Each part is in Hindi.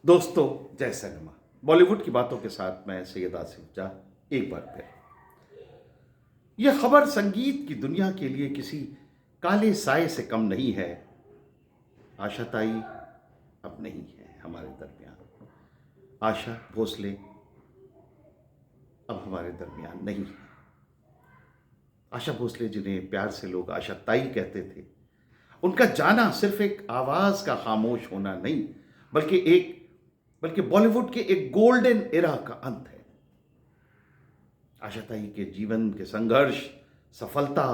दोस्तों, जय सिनेमा। बॉलीवुड की बातों के साथ मैं सैयद आसिफ जाह एक बार फिर। यह खबर संगीत की दुनिया के लिए किसी काले साए से कम नहीं है। आशा ताई अब नहीं है हमारे दरमियान। आशा भोसले अब हमारे दरमियान नहीं है। आशा भोसले, जिन्हें प्यार से लोग आशा ताई कहते थे, उनका जाना सिर्फ एक आवाज का खामोश होना नहीं, बल्कि बॉलीवुड के एक गोल्डन एरा का अंत है। आशा ताई के जीवन के संघर्ष, सफलता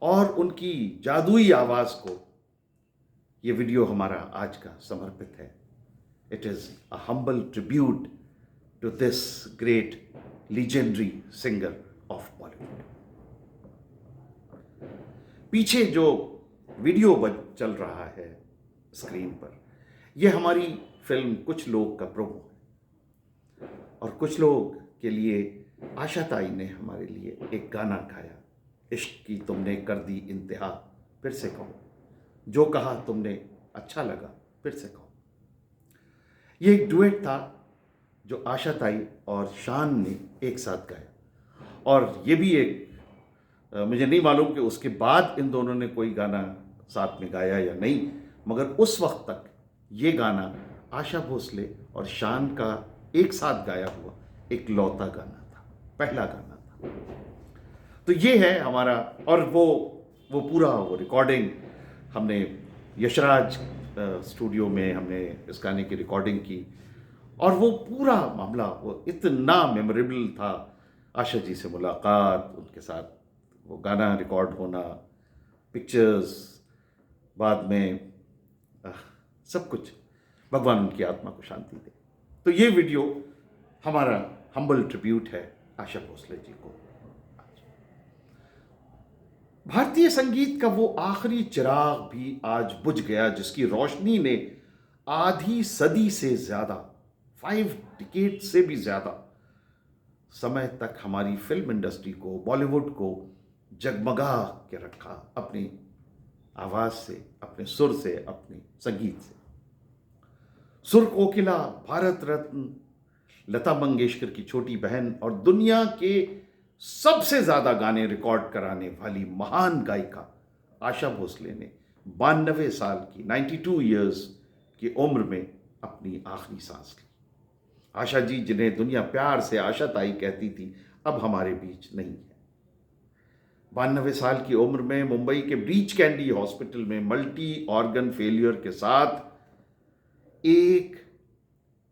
और उनकी जादुई आवाज को ये वीडियो हमारा आज का समर्पित है। It is a humble tribute to this great legendary singer of Bollywood. पीछे जो वीडियो चल रहा है स्क्रीन पर, यह हमारी फिल्म कुछ लोग का प्रोमो है। और कुछ लोग के लिए आशा ताई ने हमारे लिए एक गाना गाया। इश्क की तुमने कर दी इंतहा, फिर से कहो। जो कहा तुमने अच्छा लगा, फिर से कहो। यह एक डुएट था जो आशा ताई और शान ने एक साथ गाया। और ये भी एक मुझे नहीं मालूम कि उसके बाद इन दोनों ने कोई गाना साथ में गाया या नहीं, मगर उस वक्त तक ये गाना आशा भोसले और शान का एक साथ गाया हुआ एक लौता गाना था, पहला गाना था। तो ये है हमारा। और वो पूरा वो रिकॉर्डिंग हमने यशराज स्टूडियो में हमने इस गाने की रिकॉर्डिंग की। और वो पूरा मामला वो इतना मेमोरेबल था। आशा जी से मुलाकात, उनके साथ वो गाना रिकॉर्ड होना, पिक्चर्स, बाद में सब कुछ। भगवान उनकी आत्मा को शांति दे। तो ये वीडियो हमारा हम्बल ट्रिब्यूट है आशा भोसले जी को। भारतीय संगीत का वो आखिरी चिराग भी आज बुझ गया, जिसकी रोशनी ने आधी सदी से ज्यादा, 5 डिकेड से भी ज्यादा समय तक हमारी फिल्म इंडस्ट्री को, बॉलीवुड को जगमगा के रखा अपनी आवाज से, अपने सुर से, अपने संगीत से। सुर कोकिला, भारत रत्न लता मंगेशकर की छोटी बहन और दुनिया के सबसे ज्यादा गाने रिकॉर्ड कराने वाली महान गायिका आशा भोसले ने 92 साल की 92 इयर्स की उम्र में अपनी आखिरी सांस ली। आशा जी, जिन्हें दुनिया प्यार से आशा ताई कहती थी, अब हमारे बीच नहीं है। 92 साल की उम्र में मुंबई के ब्रीच कैंडी हॉस्पिटल में मल्टी ऑर्गन फेलियर के साथ एक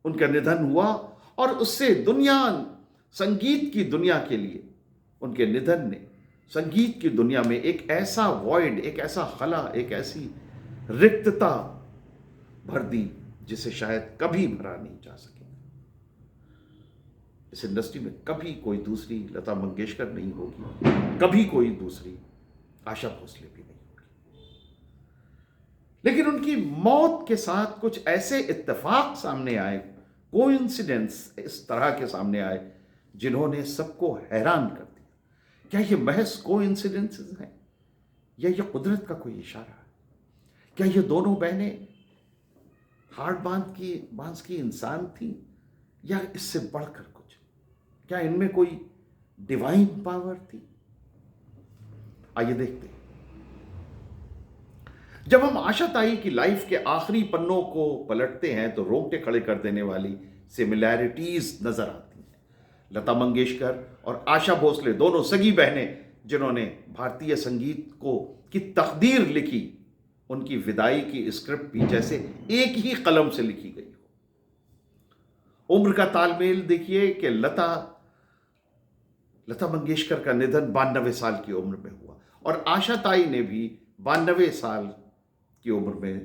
उनका निधन हुआ। और उससे संगीत की दुनिया के लिए उनके निधन ने संगीत की दुनिया में एक ऐसा वॉइड, एक ऐसा खला, एक ऐसी रिक्तता भर दी जिसे शायद कभी भरा नहीं जा सके। इस इंडस्ट्री में कभी कोई दूसरी लता मंगेशकर नहीं होगी, कभी कोई दूसरी आशा भोसले भी नहीं होगी। लेकिन उनकी मौत के साथ कुछ ऐसे इत्तेफाक सामने आए, कोइंसिडेंस इस तरह के सामने आए, जिन्होंने सबको हैरान कर दिया। क्या ये महज कोइंसिडेंसेस हैं या ये कुदरत का कोई इशारा है? क्या ये दोनों बहनें हाड़ बांस की इंसान थी, या इससे बढ़कर कुछ? क्या इनमें कोई डिवाइन पावर थी? आइए देखते हैं। जब हम आशा ताई की लाइफ के आखिरी पन्नों को पलटते हैं तो रोंगटे खड़े कर देने वाली सिमिलैरिटीज नजर आती हैं। लता मंगेशकर और आशा भोसले दोनों सगी बहनें, जिन्होंने भारतीय संगीत को की तकदीर लिखी। उनकी विदाई की स्क्रिप्ट भी जैसे एक ही कलम से लिखी गई हो। उम्र का तालमेल देखिए कि लता मंगेशकर का निधन 92 साल की उम्र में हुआ और आशा ताई ने भी 92 साल की उम्र में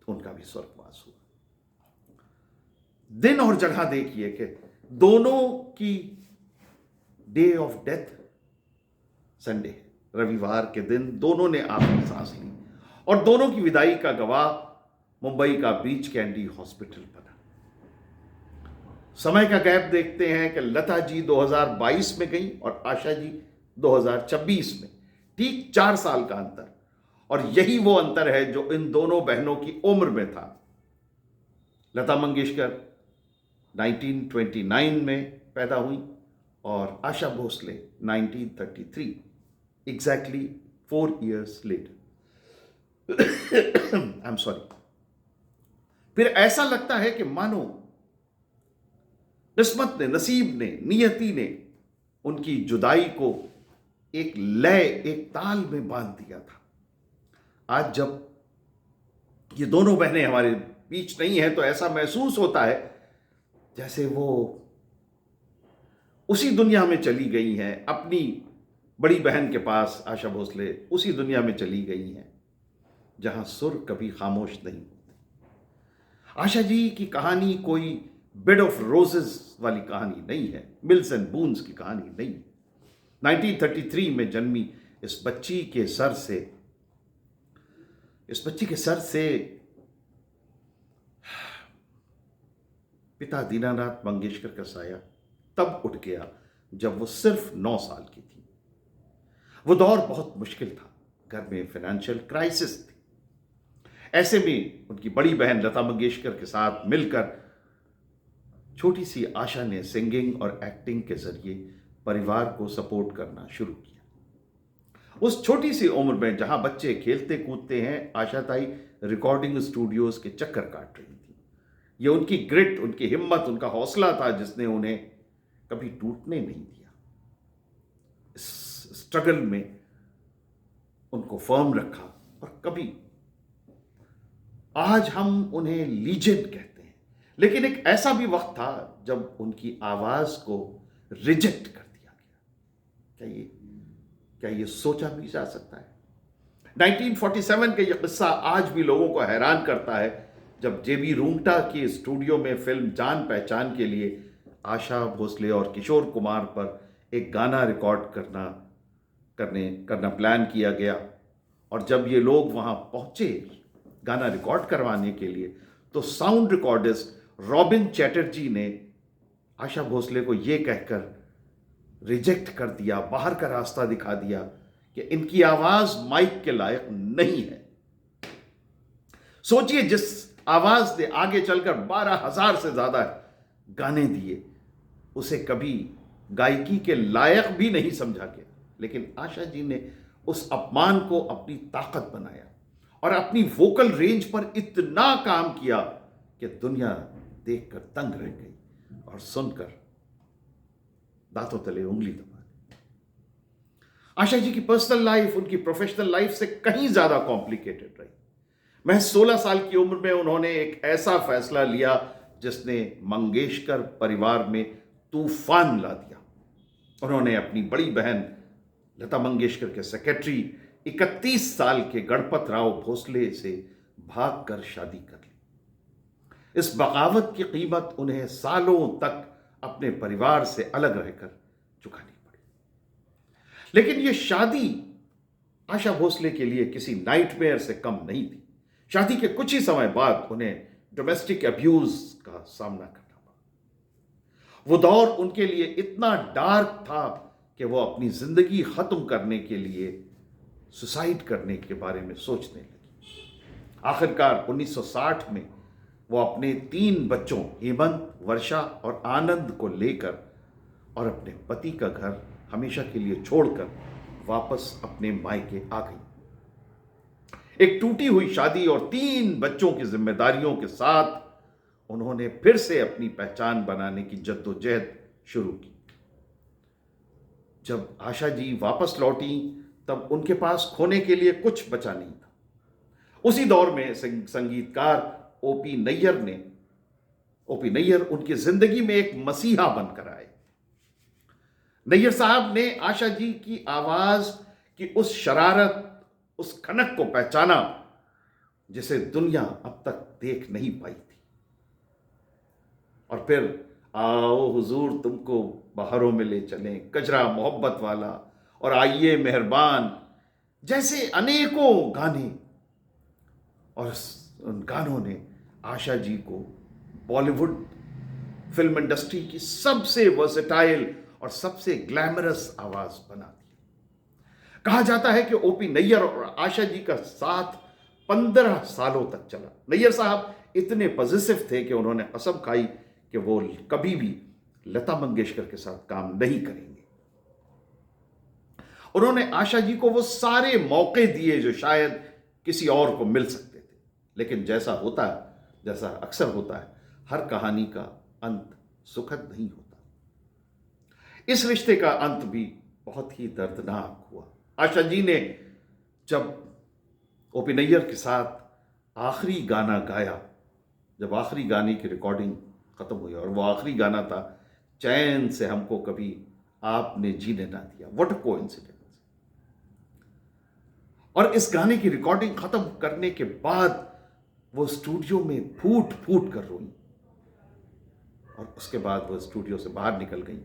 उनका भी स्वर्गवास हुआ। दिन और जगह देखिए कि दोनों की डे ऑफ डेथ संडे, रविवार के दिन दोनों ने आखिरी सांस ली और दोनों की विदाई का गवाह मुंबई का ब्रीच कैंडी हॉस्पिटल बना। समय का गैप देखते हैं कि लता जी 2022 में गई और आशा जी 2026 में। ठीक 4 साल का अंतर। और यही वो अंतर है जो इन दोनों बहनों की उम्र में था। लता मंगेशकर 1929 में पैदा हुई और आशा भोसले 1933, एग्जैक्टली 4 years लेटर। I am sorry. फिर ऐसा लगता है कि मानो किस्मत ने, नसीब ने, नियति ने उनकी जुदाई को एक लय, एक ताल में बांध दिया था। आज जब ये दोनों बहनें हमारे बीच नहीं है तो ऐसा महसूस होता है जैसे वो उसी दुनिया में चली गई हैं। अपनी बड़ी बहन के पास आशा भोसले उसी दुनिया में चली गई हैं जहां सुर कभी खामोश नहीं होते। आशा जी की कहानी कोई बेड ऑफ रोजेस वाली कहानी नहीं है, मिल्स एंड बून्स की कहानी नहीं है। 1933 में जन्मी इस बच्ची के सर से पिता दीनानाथ मंगेशकर का साया तब उठ गया जब वो सिर्फ 9 साल की थी। वो दौर बहुत मुश्किल था, घर में फाइनेंशियल क्राइसिस थी। ऐसे में उनकी बड़ी बहन लता मंगेशकर के साथ मिलकर छोटी सी आशा ने सिंगिंग और एक्टिंग के जरिए परिवार को सपोर्ट करना शुरू किया। उस छोटी सी उम्र में जहां बच्चे खेलते कूदते हैं, आशा ताई रिकॉर्डिंग स्टूडियोज के चक्कर काट रही थी। ये उनकी ग्रिट, उनकी हिम्मत, उनका हौसला था जिसने उन्हें कभी टूटने नहीं दिया। इस स्ट्रगल में उनको फर्म रखा और कभी, आज हम उन्हें लीजेंड कहते हैं, लेकिन एक ऐसा भी वक्त था जब उनकी आवाज को रिजेक्ट कर दिया गया। क्या ये सोचा भी जा सकता है? 1947 का यह किस्सा आज भी लोगों को हैरान करता है, जब जेबी रुंगटा के स्टूडियो में फिल्म जान पहचान के लिए आशा भोसले और किशोर कुमार पर एक गाना रिकॉर्ड करना प्लान किया गया। और जब ये लोग वहां पहुंचे गाना रिकॉर्ड करवाने के लिए, तो साउंड रिकॉर्डिस्ट रॉबिन चैटर्जी ने आशा भोसले को यह कहकर रिजेक्ट कर दिया, बाहर का रास्ता दिखा दिया कि इनकी आवाज माइक के लायक नहीं है। सोचिए, जिस आवाज ने आगे चलकर 12,000 से ज्यादा गाने दिए, उसे कभी गायकी के लायक भी नहीं समझा गया, लेकिन आशा जी ने उस अपमान को अपनी ताकत बनाया और अपनी वोकल रेंज पर इतना काम किया कि दुनिया देखकर दंग रह गई और सुनकर दांतों तले उंगली दबा दी। आशा जी की पर्सनल लाइफ उनकी प्रोफेशनल लाइफ से कहीं ज्यादा कॉम्प्लिकेटेड रही। महज 16 साल की उम्र में उन्होंने एक ऐसा फैसला लिया जिसने मंगेशकर परिवार में तूफान ला दिया। उन्होंने अपनी बड़ी बहन लता मंगेशकर के सेक्रेटरी 31 साल के गणपत राव भोसले से भागकर शादी कर ली। इस बगावत की कीमत उन्हें सालों तक अपने परिवार से अलग रहकर चुकानी पड़ी। लेकिन यह शादी आशा भोसले के लिए किसी नाइटमेयर से कम नहीं थी। शादी के कुछ ही समय बाद उन्हें डोमेस्टिक अब्यूज का सामना करना पड़ा। वो दौर उनके लिए इतना डार्क था कि वो अपनी जिंदगी खत्म करने के लिए सुसाइड करने के बारे में सोचने लगी। आखिरकार 1960 में वो अपने 3 बच्चों हेमंत, वर्षा और आनंद को लेकर और अपने पति का घर हमेशा के लिए छोड़कर वापस अपने मायके आ गई। एक टूटी हुई शादी और 3 बच्चों की जिम्मेदारियों के साथ उन्होंने फिर से अपनी पहचान बनाने की जद्दोजहद शुरू की। जब आशा जी वापस लौटी तब उनके पास खोने के लिए कुछ बचा नहीं था। उसी दौर में संगीतकार ओपी नैयर उनकी जिंदगी में एक मसीहा बनकर आए। नैयर साहब ने आशा जी की आवाज की उस शरारत, उस खनक को पहचाना जिसे दुनिया अब तक देख नहीं पाई थी। और फिर आओ हुजूर तुमको बहारों में ले चलें, कजरा मोहब्बत वाला और आइए मेहरबान जैसे अनेकों गाने, और उन गानों ने आशा जी को बॉलीवुड फिल्म इंडस्ट्री की सबसे वर्सेटाइल और सबसे ग्लैमरस आवाज बना दी। कहा जाता है कि ओपी नैयर और आशा जी का साथ 15 सालों तक चला। नैयर साहब इतने पॉजिटिव थे कि उन्होंने कसम खाई कि वो कभी भी लता मंगेशकर के साथ काम नहीं करेंगे। उन्होंने आशा जी को वो सारे मौके दिए जो शायद किसी और को मिल सकते थे, लेकिन जैसा अक्सर होता है, हर कहानी का अंत सुखद नहीं होता। इस रिश्ते का अंत भी बहुत ही दर्दनाक हुआ। आशा जी ने जब ओपी नैयर के साथ आखिरी गाना गाया, जब आखिरी गाने की रिकॉर्डिंग खत्म हुई, और वो आखिरी गाना था चैन से हमको कभी आपने जीने ना दिया, व्हाट अ कोइंसिडेंस। और इस गाने की रिकॉर्डिंग खत्म करने के बाद वो स्टूडियो में फूट फूट कर रोई, और उसके बाद वो स्टूडियो से बाहर निकल गई,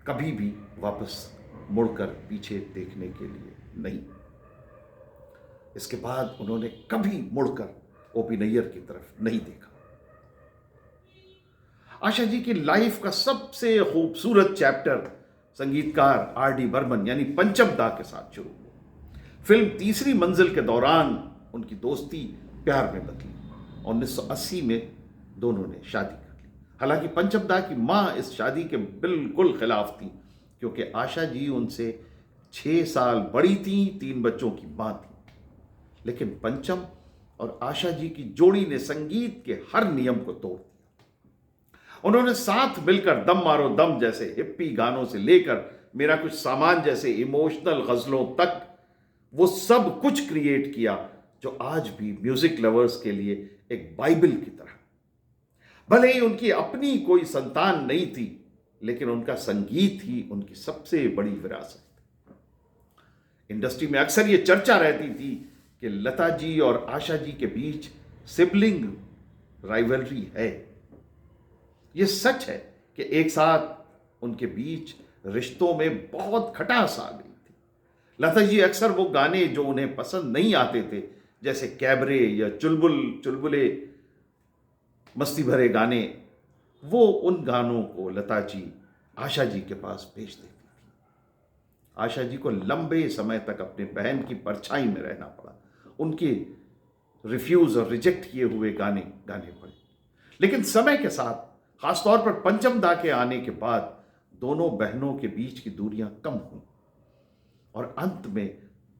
कभी भी वापस मुड़कर पीछे देखने के लिए नहीं। इसके बाद उन्होंने कभी मुड़कर ओपी नैयर की तरफ नहीं देखा। आशा जी की लाइफ का सबसे खूबसूरत चैप्टर संगीतकार आर डी बर्मन यानी पंचम दा के साथ शुरू हुआ। फिल्म तीसरी मंजिल के दौरान उनकी दोस्ती प्यार में बदली। 1980 में दोनों ने शादी कर ली। हालांकि पंचम दा की मां इस शादी के बिल्कुल खिलाफ थी, क्योंकि आशा जी उनसे 6 साल बड़ी थी, 3 बच्चों की मां थी। लेकिन पंचम और आशा जी की जोड़ी ने संगीत के हर नियम को तोड़ दिया। उन्होंने साथ मिलकर दम मारो दम जैसे हिप्पी गानों से लेकर मेरा कुछ सामान जैसे इमोशनल गजलों तक वो सब कुछ क्रिएट किया, जो आज भी म्यूजिक लवर्स के लिए एक बाइबल की तरह। भले ही उनकी अपनी कोई संतान नहीं थी, लेकिन उनका संगीत ही उनकी सबसे बड़ी विरासत। इंडस्ट्री में अक्सर ये चर्चा रहती थी कि लता जी और आशा जी के बीच सिबलिंग राइवलरी है। यह सच है कि एक साथ उनके बीच रिश्तों में बहुत खटास आ गई थी। लता जी अक्सर वो गाने जो उन्हें पसंद नहीं आते थे, जैसे कैबरे या चुलबुल चुलबुले मस्ती भरे गाने, वो उन गानों को लता जी आशा जी के पास भेज देती थी। आशा जी को लंबे समय तक अपने बहन की परछाई में रहना पड़ा। उनके रिफ्यूज और रिजेक्ट किए हुए गाने गाने पड़े। लेकिन समय के साथ, खासतौर पर पंचम दा के आने के बाद, दोनों बहनों के बीच की दूरियां कम हुई, और अंत में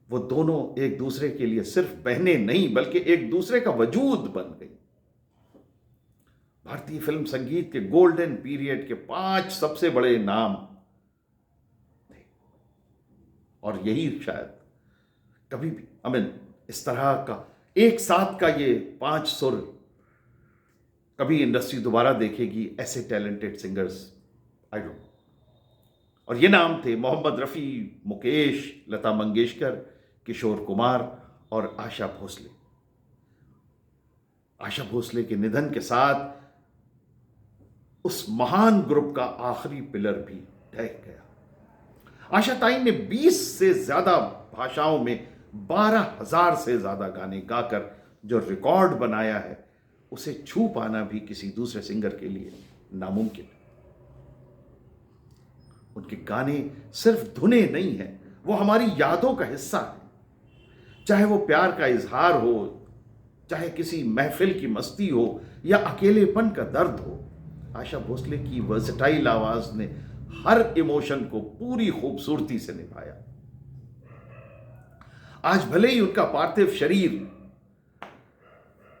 वो दोनों एक दूसरे के लिए सिर्फ बहनें नहीं बल्कि एक दूसरे का वजूद बन गई। भारतीय फिल्म संगीत के गोल्डन पीरियड के 5 सबसे बड़े नाम थे, और यही शायद कभी भी इस तरह का एक साथ का ये 5 सुर कभी इंडस्ट्री दोबारा देखेगी, ऐसे talented singers, I don't know. और ये नाम थे मोहम्मद रफ़ी, मुकेश, लता मंगेशकर, किशोर कुमार और आशा भोसले। आशा भोसले के निधन के साथ उस महान ग्रुप का आखिरी पिलर भी ढह गया। आशा ताई ने 20 से ज्यादा भाषाओं में 12,000 से ज्यादा गाने गाकर जो रिकॉर्ड बनाया है, उसे छू पाना भी किसी दूसरे सिंगर के लिए नामुमकिन है। उनके गाने सिर्फ धुनें नहीं हैं, वो हमारी यादों का हिस्सा है। चाहे वो प्यार का इजहार हो, चाहे किसी महफिल की मस्ती हो, या अकेलेपन का दर्द हो, आशा भोसले की वर्सेटाइल आवाज ने हर इमोशन को पूरी खूबसूरती से निभाया। आज भले ही उनका पार्थिव शरीर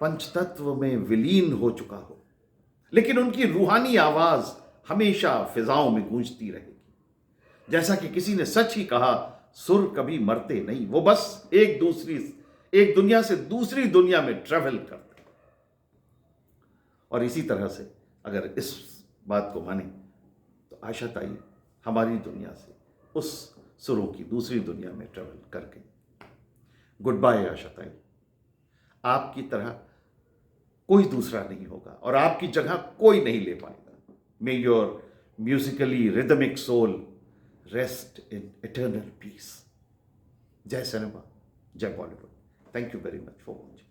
पंचतत्व में विलीन हो चुका हो, लेकिन उनकी रूहानी आवाज हमेशा फिजाओं में गूंजती रहेगी। जैसा कि किसी ने सच ही कहा, सुर कभी मरते नहीं, वो बस एक दुनिया से दूसरी दुनिया में ट्रेवल करते। और इसी तरह से अगर इस बात को माने तो आशा ताई हमारी दुनिया से उस सुरों की दूसरी दुनिया में ट्रेवल कर गई। गुड बाय आशा ताई। आपकी तरह कोई दूसरा नहीं होगा और आपकी जगह कोई नहीं ले पाएगा। May your musically rhythmic soul rest in eternal peace. जय सिनेमा, जय Bollywood. Thank you very much for watching.